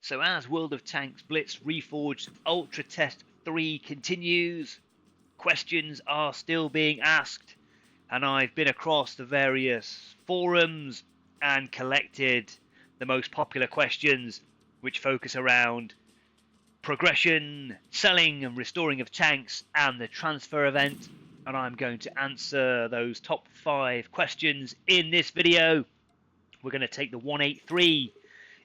So as World of Tanks Blitz Reforged Ultra Test 3 continues, questions are still being asked, and I've been across the various forums and collected the most popular questions which focus around progression, selling and restoring of tanks, and the transfer event, and I'm going to answer those top 5 questions in this video. We're going to take the 183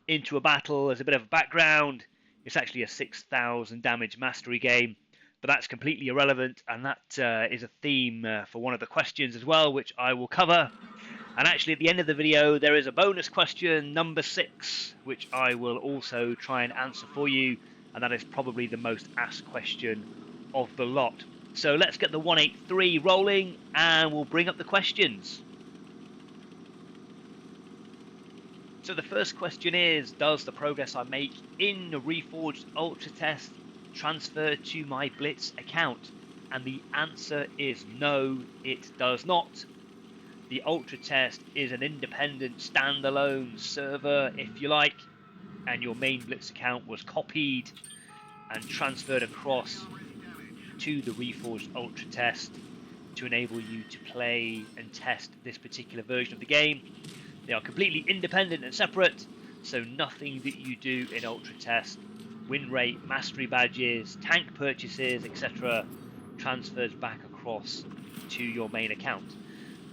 into a battle as a bit of a background. It's actually a 6,000 damage mastery game, but that's completely irrelevant, and that is a theme for one of the questions as well, which I will cover. And actually at the end of the video there is a bonus question, number 6, which I will also try and answer for you, and that is probably the most asked question of the lot. So let's get the 183 rolling and we'll bring up the questions. So the first question is, does the progress I make in the Reforged Ultra Test transfer to my Blitz account? And the answer is no, it does not. The Ultra Test is an independent standalone server, if you like, and your main Blitz account was copied and transferred across to the Reforged Ultra Test to enable you to play and test this particular version of the game. They are completely independent and separate, so nothing that you do in Ultra Test, win rate, mastery badges, tank purchases, etc., transfers back across to your main account.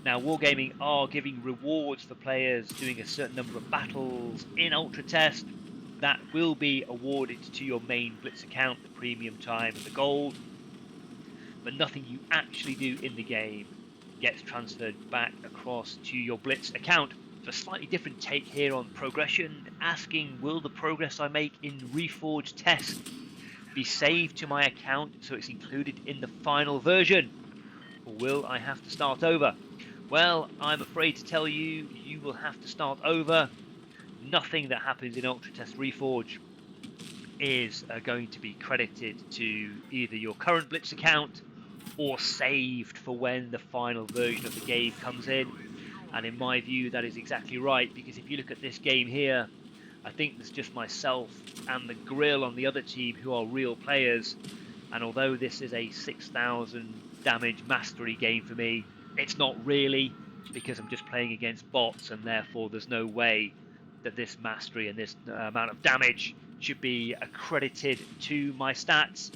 Now, Wargaming are giving rewards for players doing a certain number of battles in Ultra Test that will be awarded to your main Blitz account, the premium time and the gold, but nothing you actually do in the game gets transferred back across to your Blitz account. So a slightly different take here on progression, asking, will the progress I make in Reforged Test be saved to my account so it's included in the final version? Or will I have to start over? Well, I'm afraid to tell you, you will have to start over. Nothing that happens in Ultra Test Reforge is going to be credited to either your current Blitz account or saved for when the final version of the game comes in. And in my view, that is exactly right, because if you look at this game here, I think there's just myself and the Grill on the other team who are real players. And although this is a 6,000 damage mastery game for me, it's not really, because I'm just playing against bots, and therefore there's no way that this mastery and this amount of damage should be accredited to my stats.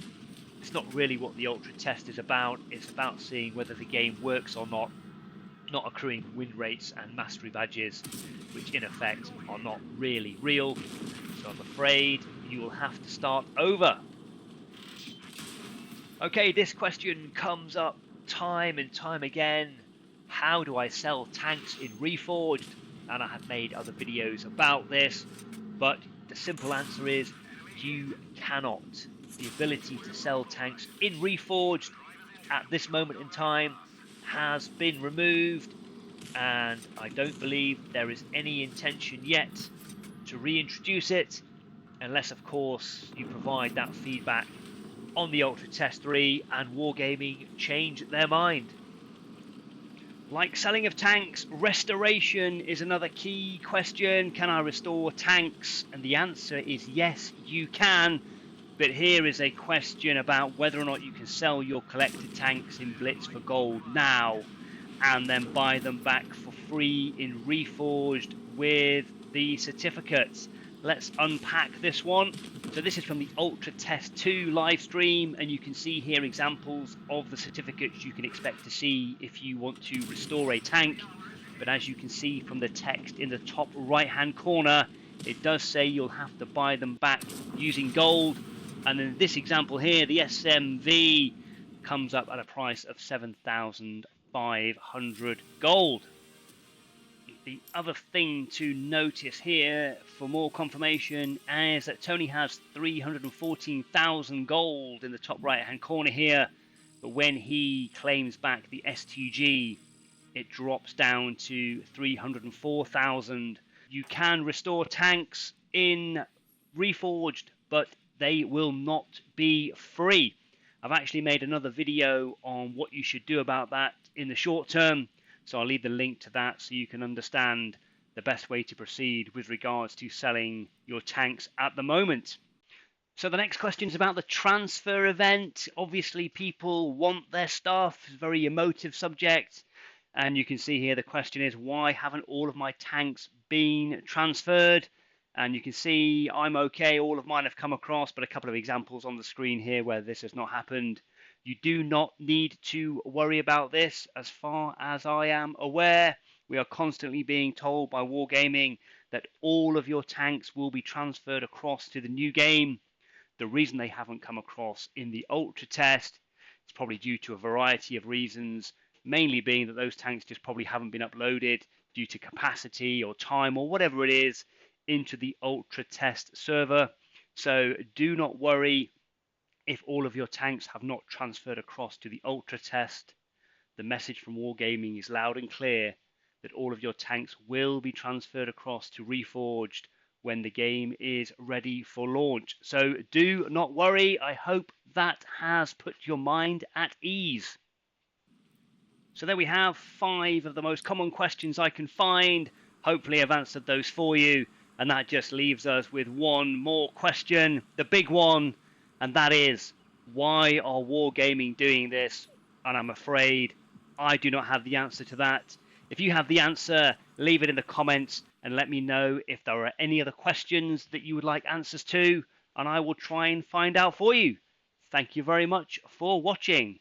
It's not really what the Ultra Test is about. It's about seeing whether the game works or not accruing win rates and mastery badges, which in effect are not really real. So I'm afraid you will have to start over. Okay, this question comes up time and time again. How do I sell tanks in Reforged? And I have made other videos about this, but the simple answer is you cannot. The ability to sell tanks in Reforged at this moment in time has been removed, and I don't believe there is any intention yet to reintroduce it, unless of course you provide that feedback on the Ultra Test 3 and Wargaming change their mind. Like selling of tanks, restoration is another key question. Can I restore tanks? And the answer is yes, you can. But here is a question about whether or not you can sell your collected tanks in Blitz for gold now and then buy them back for free in Reforged with the certificates. Let's unpack this one. So this is from the Ultra Test 2 live stream, and you can see here examples of the certificates you can expect to see if you want to restore a tank. But as you can see from the text in the top right hand corner, it does say you'll have to buy them back using gold. And in this example here, the SMV comes up at a price of 7,500 gold. The other thing to notice here for more confirmation is that Tony has 314,000 gold in the top right hand corner here, but when he claims back the STG, it drops down to 304,000. You can restore tanks in Reforged, but they will not be free. I've actually made another video on what you should do about that in the short term, so I'll leave the link to that so you can understand the best way to proceed with regards to selling your tanks at the moment. So the next question is about the transfer event. Obviously, people want their stuff. It's a very emotive subject. And you can see here the question is, why haven't all of my tanks been transferred? And you can see I'm okay. All of mine have come across, but a couple of examples on the screen here where this has not happened. You do not need to worry about this. As far as I am aware, we are constantly being told by Wargaming that all of your tanks will be transferred across to the new game. The reason they haven't come across in the Ultra test is probably due to a variety of reasons, mainly being that those tanks just probably haven't been uploaded due to capacity or time or whatever it is into the Ultra test server. So do not worry if all of your tanks have not transferred across to the Ultra test. The message from Wargaming is loud and clear that all of your tanks will be transferred across to Reforged when the game is ready for launch. So do not worry. I hope that has put your mind at ease. So there we have 5 of the most common questions I can find. Hopefully I've answered those for you. And that just leaves us with one more question, the big one, and that is, why are Wargaming doing this? And I'm afraid I do not have the answer to that. If you have the answer, leave it in the comments and let me know if there are any other questions that you would like answers to, and I will try and find out for you. Thank you very much for watching.